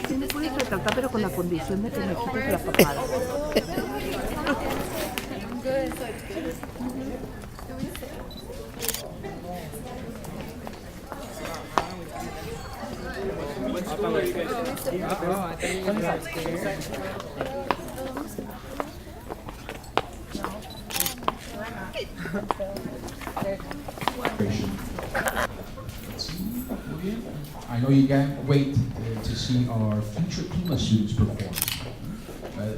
Sí me puedes retratar, pero con la condición de que me quites la papada. I know you can't wait to see our future Pima students perform.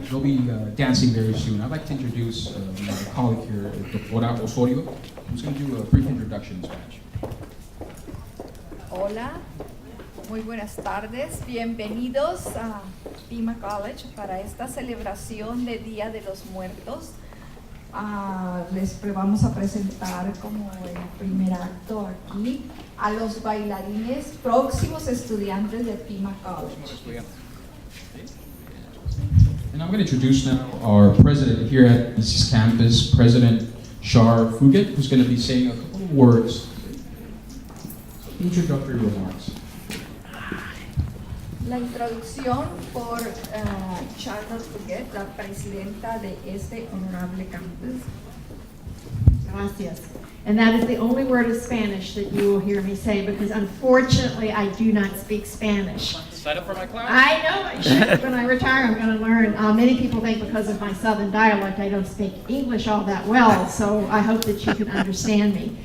They'll be dancing very soon. I'd like to introduce my colleague here, Dr. Osorio, who's going to do a brief introduction in Spanish. Hola, muy buenas tardes. Bienvenidos a Pima College para esta celebración de Día de los Muertos. Vamos a presentar como el primer acto aquí a los bailarines próximos estudiantes de Pima College. And I'm going to introduce now our president here at this campus, President Shar Fuget, who's going to be saying a couple of words, introductory remarks. La introducción por Charlotte Fuget, la presidenta de este honorable campus. Gracias. And that is the only word of Spanish that you will hear me say, because unfortunately I do not speak Spanish. Sign up for my class. I know I should. When I retire, I'm going to learn. Many people think because of my southern dialect I don't speak English all that well, so I hope that you can understand me.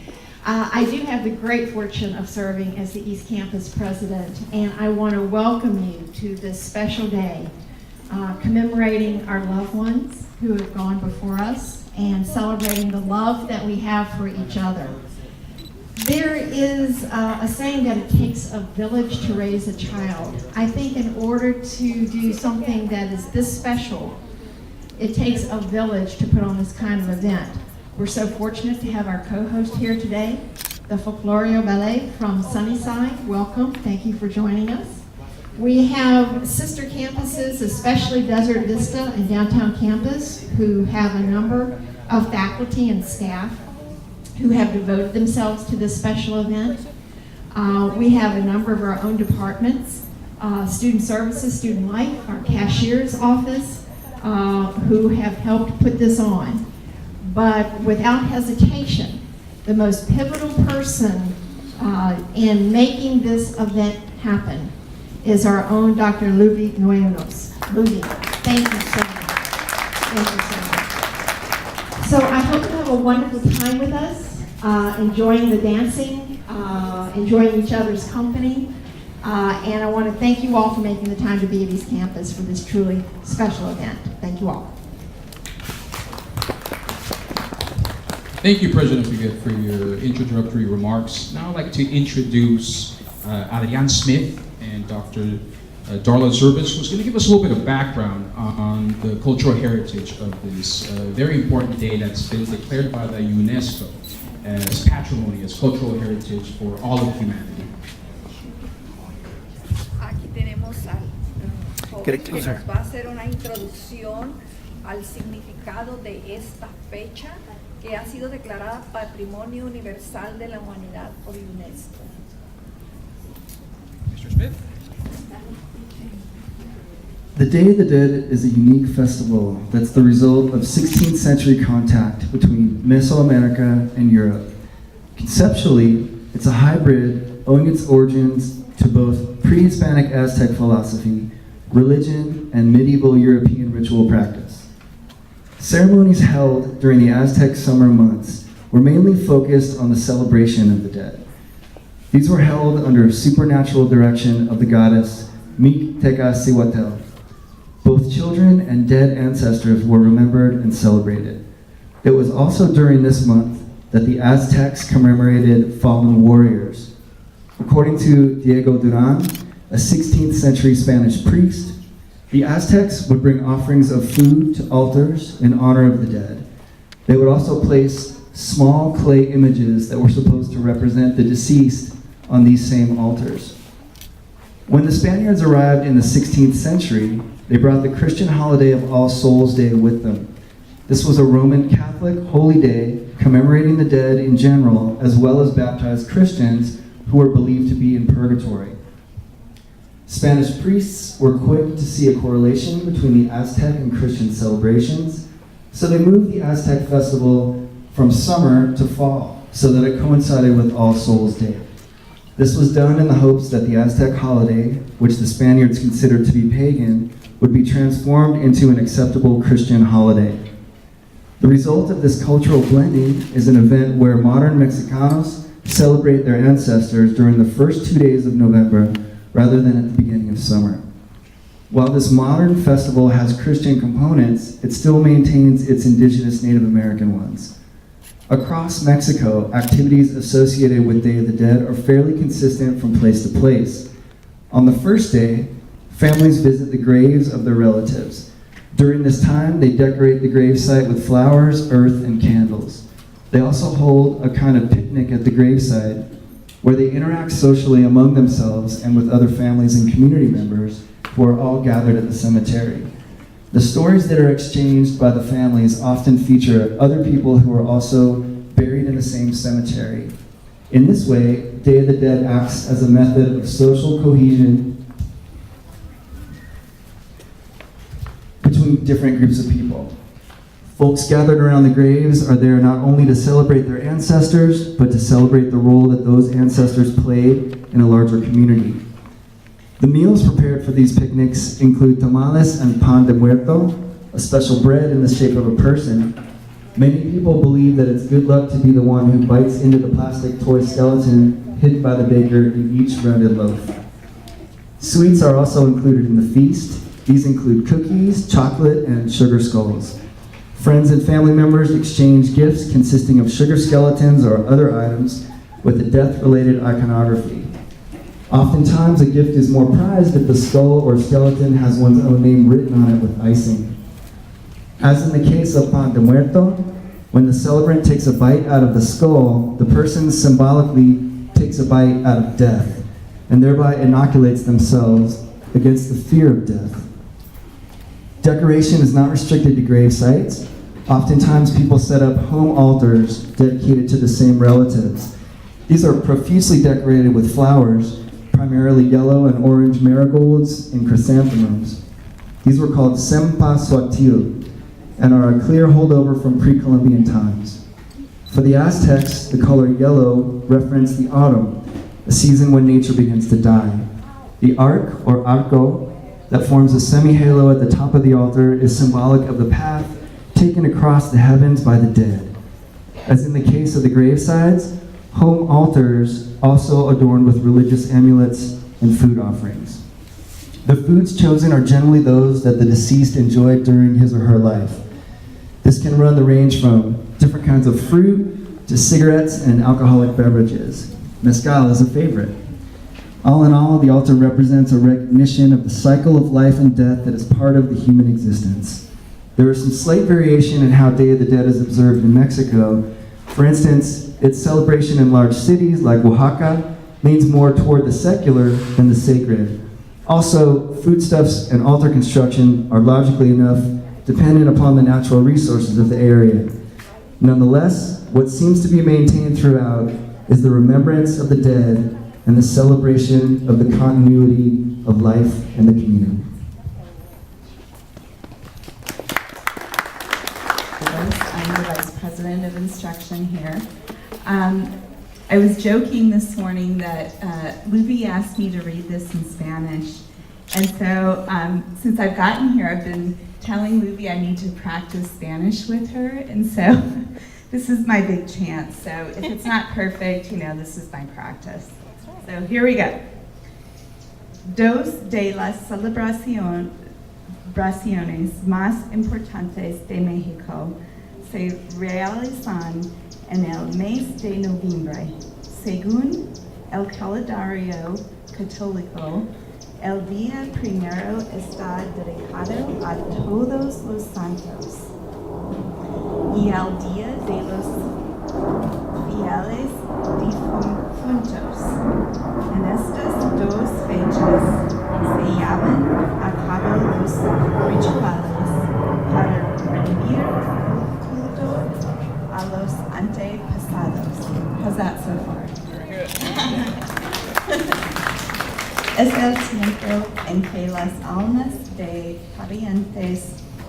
I do have the great fortune of serving as the East Campus president, and I want to welcome you to this special day, commemorating our loved ones who have gone before us and celebrating the love that we have for each other. There is a saying that it takes a village to raise a child. I think in order to do something that is this special, it takes a village to put on this kind of event. We're so fortunate to have our co-host here today, the Folklorio Ballet from Sunnyside. Welcome, thank you for joining us. We have sister campuses, especially Desert Vista and Downtown Campus, who have a number of faculty and staff who have devoted themselves to this special event. We have a number of our own departments, Student Services, Student Life, our cashier's office, who have helped put this on. But without hesitation, the most pivotal person in making this event happen is our own Dr. Luby Nuenos. Luby, thank you so much. Thank you so much. So I hope you have a wonderful time with us, enjoying the dancing, enjoying each other's company. And I want to thank you all for making the time to be at East Campus for this truly special event. Thank you all. Thank you, President Fuget, for your introductory remarks. Now I'd like to introduce Adrian Smith and Dr. Darla Zervis, who's going to give us a little bit of background on the cultural heritage of this very important day that's been declared by the UNESCO as patrimony, as cultural heritage for all of humanity. Aquí tenemos al joven que nos va a hacer una introducción al significado de esta fecha que ha sido declarada Patrimonio Universal de la Humanidad por UNESCO. Mr. Smith? The Day of the Dead is a unique festival that's the result of 16th century contact between Mesoamerica and Europe. Conceptually, it's a hybrid owing its origins to both pre-Hispanic Aztec philosophy, religion, and medieval European ritual practice. Ceremonies held during the Aztec summer months were mainly focused on the celebration of the dead. These were held under supernatural direction of the goddess Mictecacihuatl. Both children and dead ancestors were remembered and celebrated. It was also during this month that the Aztecs commemorated fallen warriors. According to Diego Duran, a 16th century Spanish priest, the Aztecs would bring offerings of food to altars in honor of the dead. They would also place small clay images that were supposed to represent the deceased on these same altars. When the Spaniards arrived in the 16th century, they brought the Christian holiday of All Souls Day with them. This was a Roman Catholic holy day commemorating the dead in general, as well as baptized Christians who were believed to be in purgatory. Spanish priests were quick to see a correlation between the Aztec and Christian celebrations, so they moved the Aztec festival from summer to fall so that it coincided with All Souls' Day. This was done in the hopes that the Aztec holiday, which the Spaniards considered to be pagan, would be transformed into an acceptable Christian holiday. The result of this cultural blending is an event where modern Mexicanos celebrate their ancestors during the first 2 days of November rather than at the beginning of summer. While this modern festival has Christian components, it still maintains its indigenous Native American ones. Across Mexico, activities associated with Day of the Dead are fairly consistent from place to place. On the first day, families visit the graves of their relatives. During this time, they decorate the gravesite with flowers, earth, and candles. They also hold a kind of picnic at the gravesite where they interact socially among themselves and with other families and community members who are all gathered at the cemetery. The stories that are exchanged by the families often feature other people who are also buried in the same cemetery. In this way, Day of the Dead acts as a method of social cohesion between different groups of people. Folks gathered around the graves are there not only to celebrate their ancestors, but to celebrate the role that those ancestors played in a larger community. The meals prepared for these picnics include tamales and pan de muerto, a special bread in the shape of a person. Many people believe that it's good luck to be the one who bites into the plastic toy skeleton hidden by the baker in each rounded loaf. Sweets are also included in the feast. These include cookies, chocolate, and sugar skulls. Friends and family members exchange gifts consisting of sugar skeletons or other items with a death-related iconography. Oftentimes, a gift is more prized if the skull or skeleton has one's own name written on it with icing. As in the case of pan de muerto, when the celebrant takes a bite out of the skull, the person symbolically takes a bite out of death, and thereby inoculates themselves against the fear of death. Decoration is not restricted to grave sites. Oftentimes, people set up home altars dedicated to the same relatives. These are profusely decorated with flowers, primarily yellow and orange marigolds and chrysanthemums. These were called cempasúchil and are a clear holdover from pre-Columbian times. For the Aztecs, the color yellow referenced the autumn, a season when nature begins to die. The arc, or arco, that forms a semi-halo at the top of the altar is symbolic of the path taken across the heavens by the dead. As in the case of the gravesides, home altars also adorned with religious amulets and food offerings. The foods chosen are generally those that the deceased enjoyed during his or her life. This can run the range from different kinds of fruit to cigarettes and alcoholic beverages. Mezcal is a favorite. All in all, the altar represents a recognition of the cycle of life and death that is part of the human existence. There is some slight variation in how Day of the Dead is observed in Mexico. For instance, its celebration in large cities like Oaxaca leans more toward the secular than the sacred. Also, foodstuffs and altar construction are logically enough dependent upon the natural resources of the area. Nonetheless, what seems to be maintained throughout is the remembrance of the dead and the celebration of the continuity of life in the community. I'm the Vice President of Instruction here. I was joking this morning that Luby asked me to read this in Spanish. And so since I've gotten here, I've been telling Luby I need to practice Spanish with her. And so this is my big chance. So if it's not perfect, this is my practice. So here we go. Dos de las celebraciones más importantes de México se realizan en el mes de noviembre. Según el calendario católico, el día primero está dedicado a todos los santos y al día de los fieles difuntos. En estas dos fechas se llevan a cabo los rituales para rendir culto a los antepasados. How's that so far? Very good. Es el tiempo en que las almas de parientes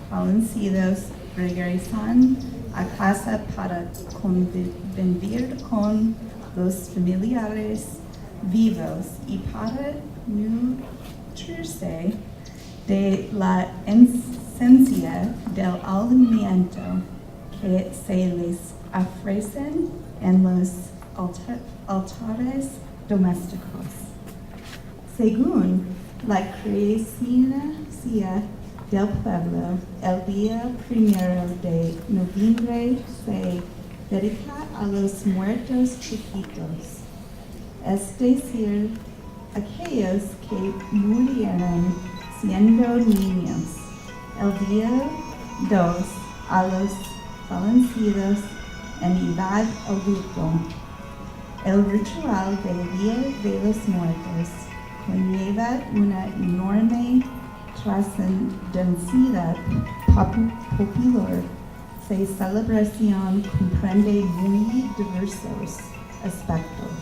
fallecidos regresan a casa para convivir con los familiares vivos y para nutrirse de la esencia del alimento que se les ofrecen en los altares domésticos. Según la creencia del pueblo, el día 1 de noviembre se dedica a los muertos chiquitos, es decir, aquellos que murieron siendo niños. El día 2 a los fallecidos en edad adulta. El ritual del Día de los Muertos conlleva una enorme trascendencia popular. Su celebración comprende muy diversos aspectos,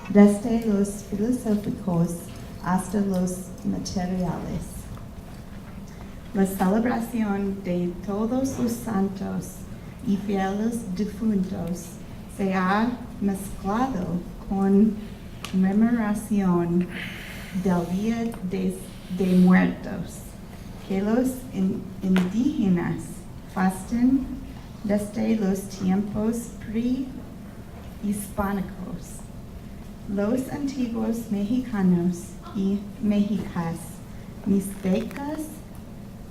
desde los filosóficos hasta los materiales. La celebración de todos los santos y fieles difuntos se ha mezclado con conmemoración del Día de Muertos, que los indígenas fastan desde los tiempos prehispánicos. Los antiguos mexicanos y mexicas, mixtecas,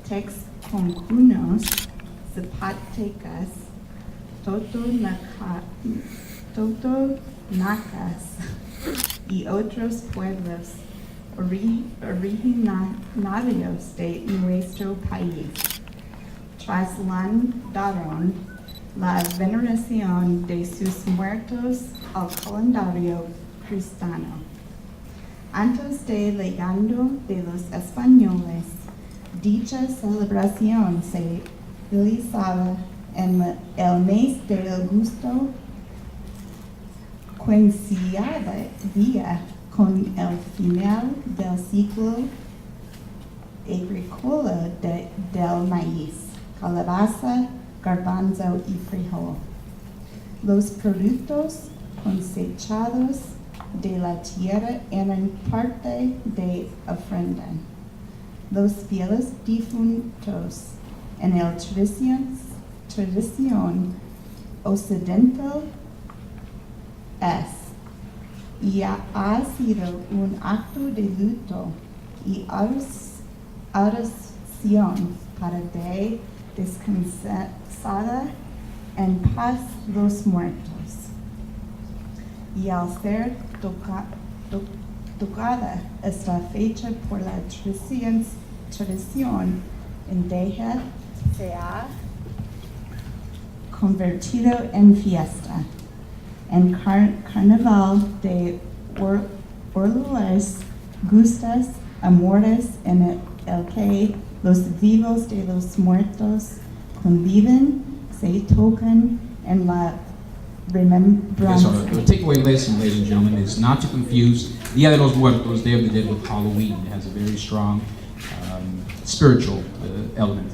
texcomunos, zapotecas, totonacas y otros pueblos originarios de nuestro país trasladaron la veneración de sus muertos al calendario cristiano. Antes del llegando de los españoles, dicha celebración se realizaba en el mes de agosto, coincidía con el final del ciclo agrícola del maíz, calabaza, garbanzo y frijol. Los productos cosechados de la tierra eran parte de ofrenda. Los fieles difuntos en la tradición occidental y ha sido un acto de luto y oración para de descansar en paz los muertos. Y al ser tocada esta fecha por la tradición indígena, se ha convertido en fiesta, en carnaval de orgullos, gustas, amores, en el que los vivos de los muertos conviven, se tocan en la remembranza. So the takeaway lesson, ladies and gentlemen, is not to confuse Dia de los Muertos, Day of the Dead, with Halloween. It has a very strong spiritual element.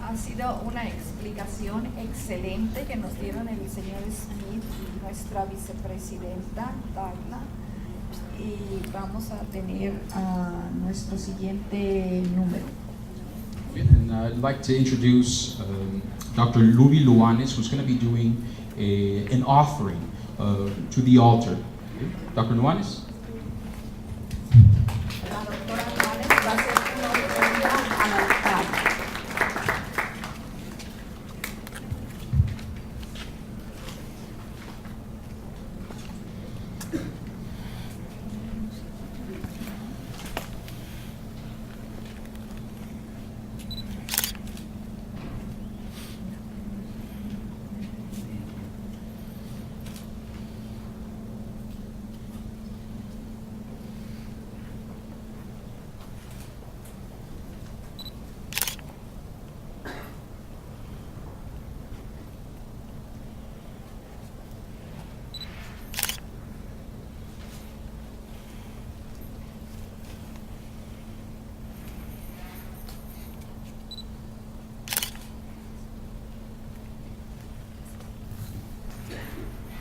Ha sido una explicación excelente que nos dieron el señor Smith y nuestra vicepresidenta Darla. Y vamos a tener nuestro siguiente número. And I'd like to introduce Dr. Luby Luanes, who's going to be doing an offering to the altar. Dr. Luanes? La doctora Juárez va a hacer una ofrenda al altar.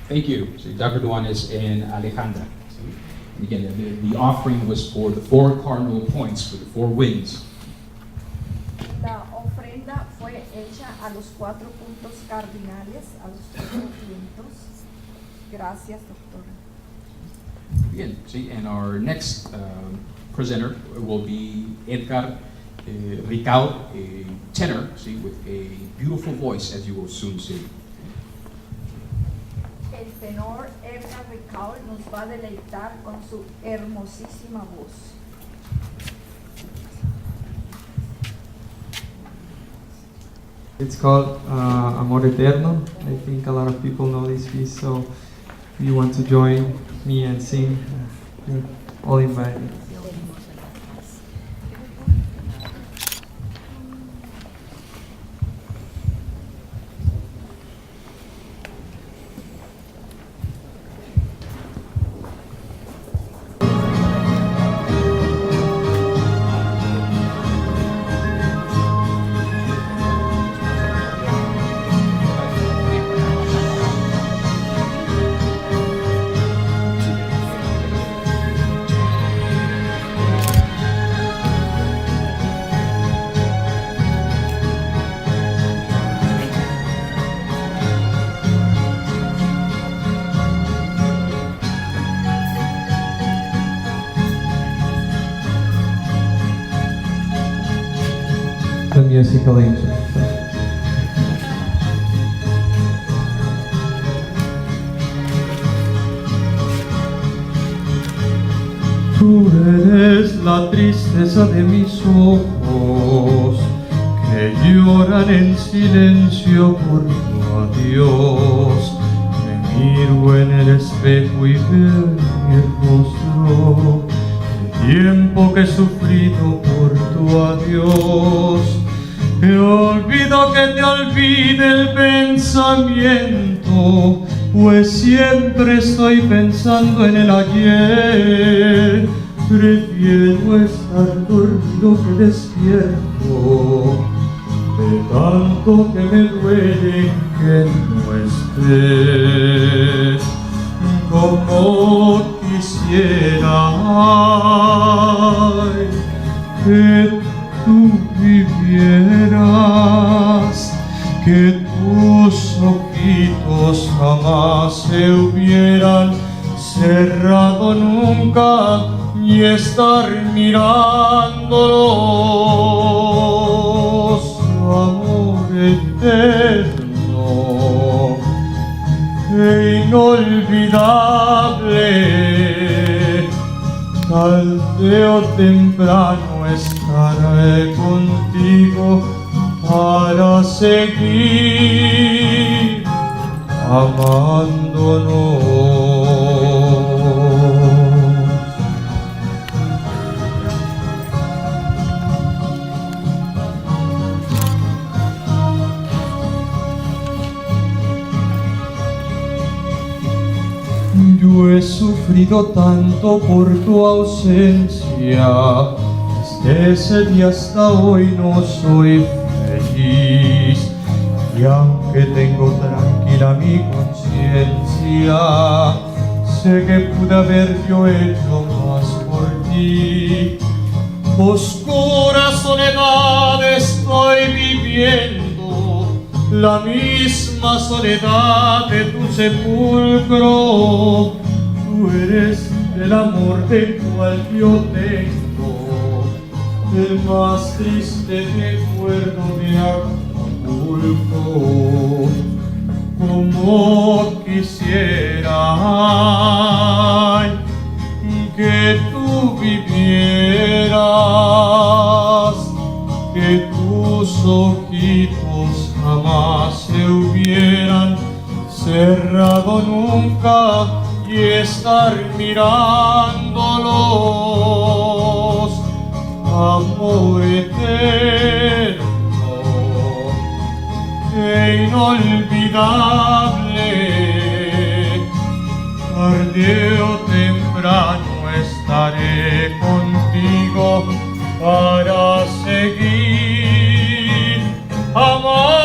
Thank you. So Dr. Duanes and Alejandra. And again, the offering was for the 4 cardinal points, for the 4 winds. La ofrenda fue hecha a los 4 puntos cardinales, a los 4 vientos. Gracias, doctora. Bien, see, and our next presenter will be Edgar Ricao, a tenor, see, with a beautiful voice, as you will soon see. El tenor Edgar Ricao nos va a deleitar con su hermosísima voz. It's called Amor Eterno. I think a lot of people know this piece, so if you want to join me and sing, you're all invited. The musical angel. Tú eres la tristeza de mis ojos, que lloran en silencio por tu adiós. Me miro en el espejo y veo mi rostro, el tiempo que he sufrido por tu adiós. Te olvido que te olvide el pensamiento, pues siempre estoy pensando en el ayer. Prefiero estar dormido que despierto, de tanto que me duele que no estés. Como quisiera que tú vivieras, que tus ojitos jamás se hubieran cerrado nunca y estar mirándolos. Amor eterno e inolvidable, tarde o temprano estaré contigo para seguir amándonos. Yo he sufrido tanto por tu ausencia, desde ese día hasta hoy no soy feliz. Y aunque tengo tranquila mi conciencia, sé que pude haber yo hecho más por ti. Oscura soledad estoy viviendo, la misma soledad de tu sepulcro. Tú eres el amor del cual yo tengo el más triste recuerdo de Acapulco. Como quisiera que tú vivieras, que tus ojitos jamás se hubieran cerrado nunca y estar mirándolos. Amor eterno e inolvidable, tarde o temprano estaré contigo para seguir amándolos.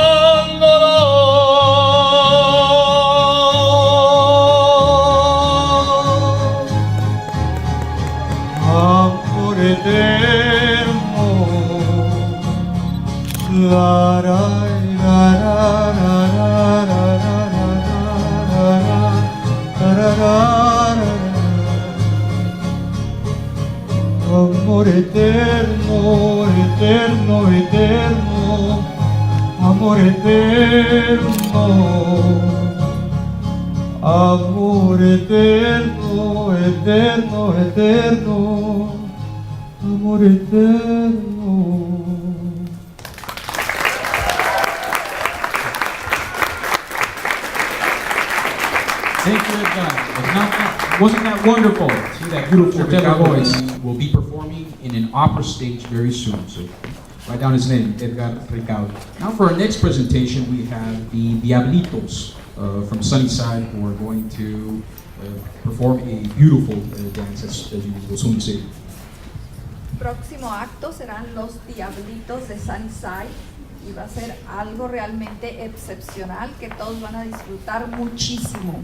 amor eterno. La, ra, ra, ra, ra, ra, ra, ra, ra, ra, ra. Amor eterno, eterno, eterno, amor eterno, amor eterno, eterno, eterno, amor eterno. Thank you, Edgar. Wasn't that wonderful? See that beautiful tenor voice. Will be performing in an opera stage very soon. So write down his name, Edgar Ricardo. Now for our next presentation, we have the Diablitos from Sunnyside, who are going to perform a beautiful dance, as you will soon see. Próximo acto serán los Diablitos de Sunnyside y va a ser algo realmente excepcional que todos van a disfrutar muchísimo.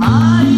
Ay,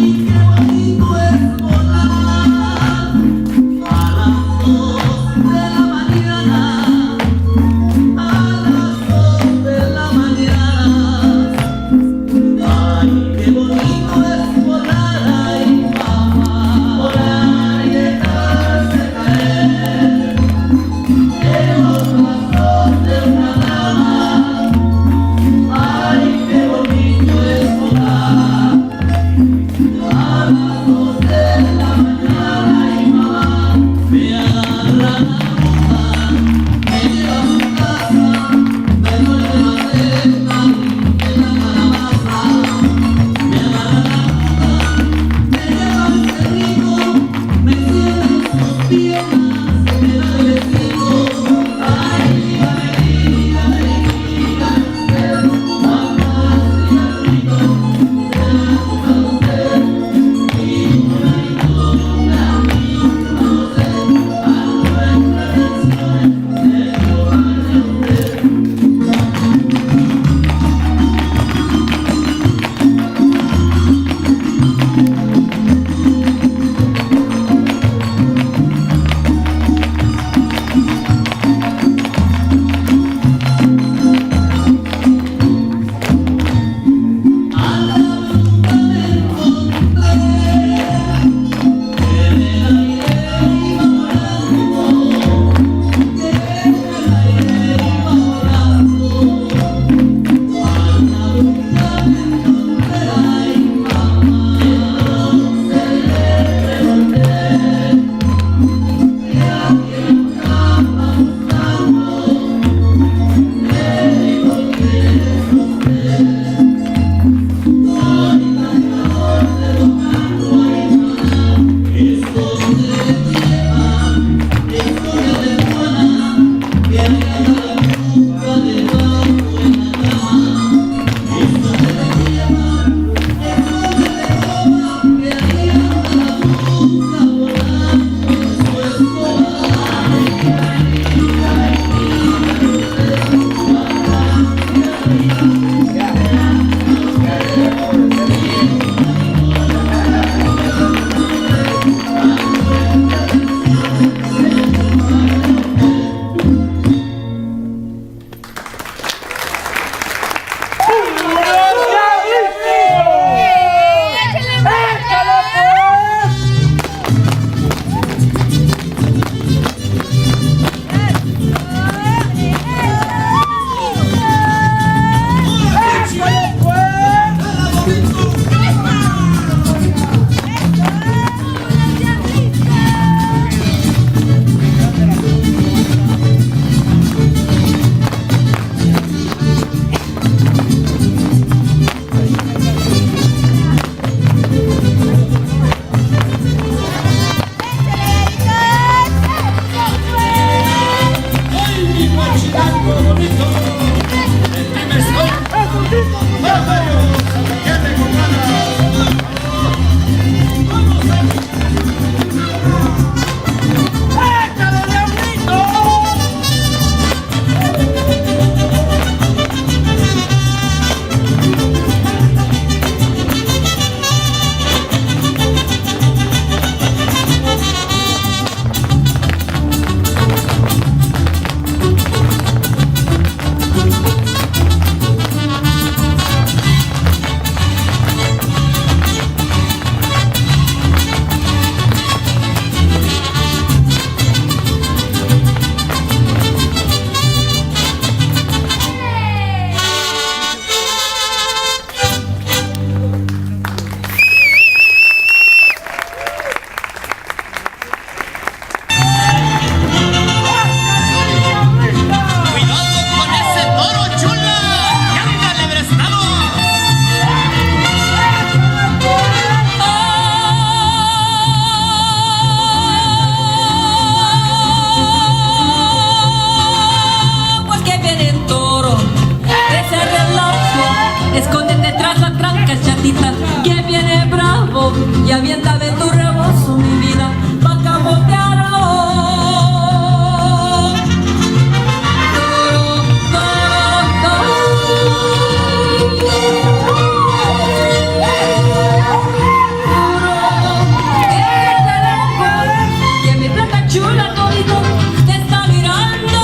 chula, todito te está mirando.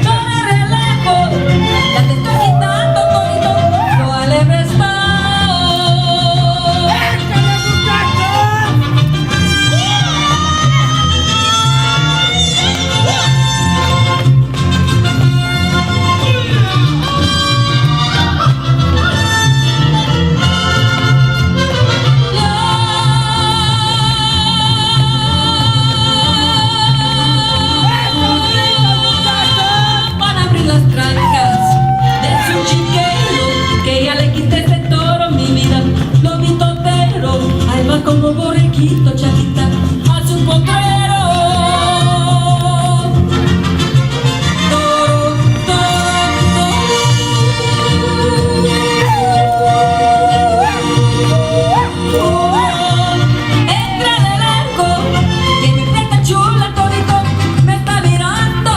Corre relajo, ya te está quitando todito lo alebrestado. Van a abrir las trancas de su chiquero, que ya le quité ese toro, mi vida, lo vi totero. Ahí va como borreguito, chatita, a su potrero. Toro, toro. Entra del arco, que mi fleca chula, todito me está mirando.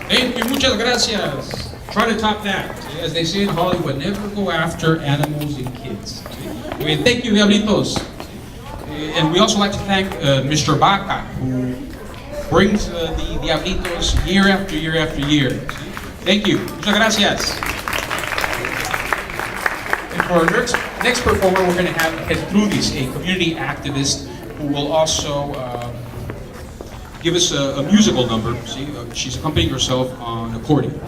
Thank you, muchas gracias. Try to top that. As they say in Hollywood, never go after animals and kids. Okay, thank you, Diablitos. And we also like to thank Mr. Baca, who brings the Diablitos year after year after year. Thank you. Muchas gracias. And for our next performer, we're going to have Gertrudis, a community activist who will also give us a musical number. See, she's accompanying herself on accordion.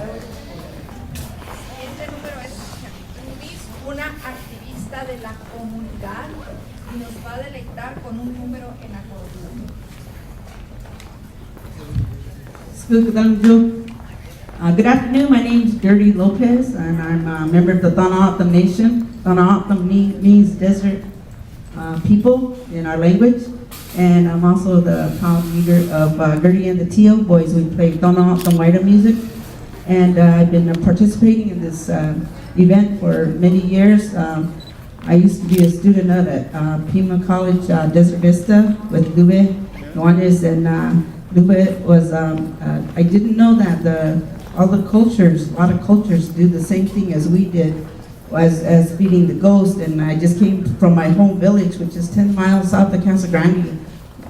Este número es Gertrudis, una activista de la comunidad, y nos va a deleitar con un número en acordeón. Good afternoon, my name is Gertie Lopez, and I'm a member of the Tonaoctli Nation. Tonaoctli means desert people in our language, and I'm also the proud leader of Gertie and the Tio Boys. We play Tonaoctli Waida music, and I've been participating in this event for many years. I used to be a student at Pima College, Desert Vista, with Lube Nuanez, and Lube was, I didn't know that all the cultures, a lot of cultures do the same thing as we did, as feeding the ghost. And I just came from my home village, which is 10 miles south of Casa Grande,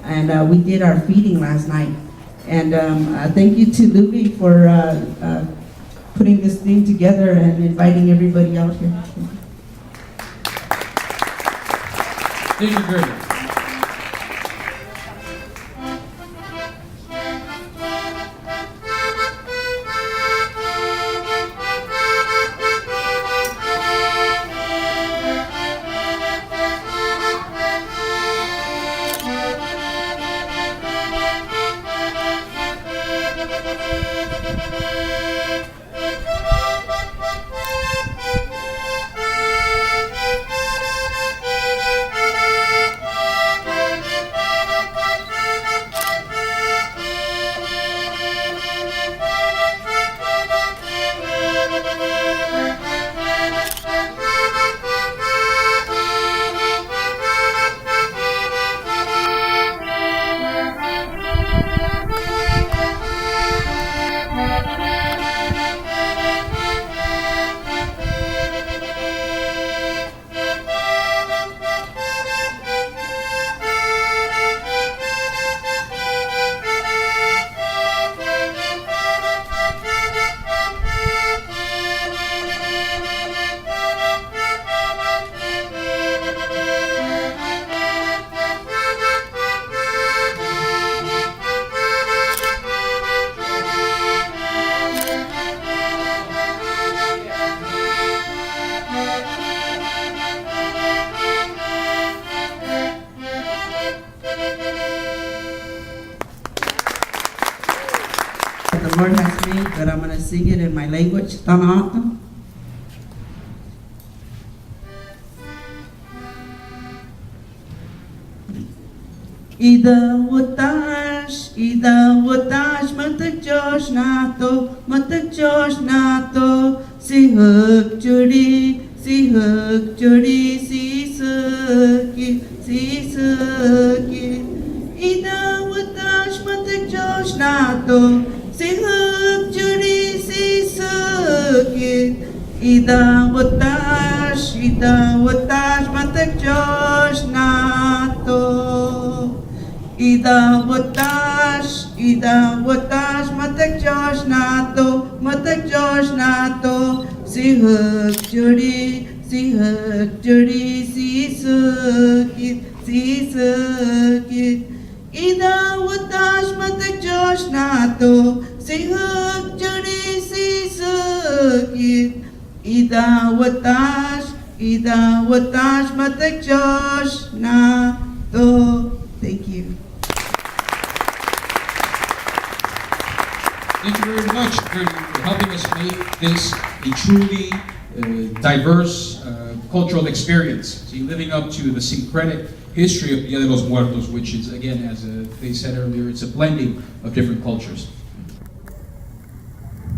and we did our feeding last night. And thank you to Lube for putting this thing together and inviting everybody out here. Thank you, Gertie. The Lord has made, but I'm going to sing it in my language, Tonaoctli. Ida watash, matak Josh nato, si huk juri, si suki. Ida watash, matak Josh nato, si huk juri, si suki. Ida watash, matak Josh nato. Ida watash, matak Josh nato, si huk juri, si suki. Ida watash, matak Josh nato, si huk juri, si suki. Ida watash, matak Josh nato. Thank you. Thank you very much, Gertie, for helping us make this a truly diverse cultural experience. See, living up to the syncretic history of Dia de los Muertos, which is, again, as they said earlier, it's a blending of different cultures.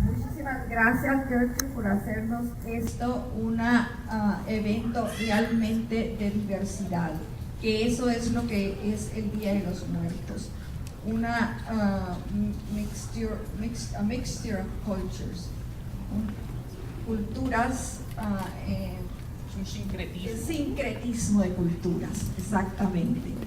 Muchísimas gracias, Gertie, por hacernos esto un evento realmente de diversidad, que eso es lo que es el Día de los Muertos. una a mixture of cultures, culturas, un sincretismo de culturas, exactamente.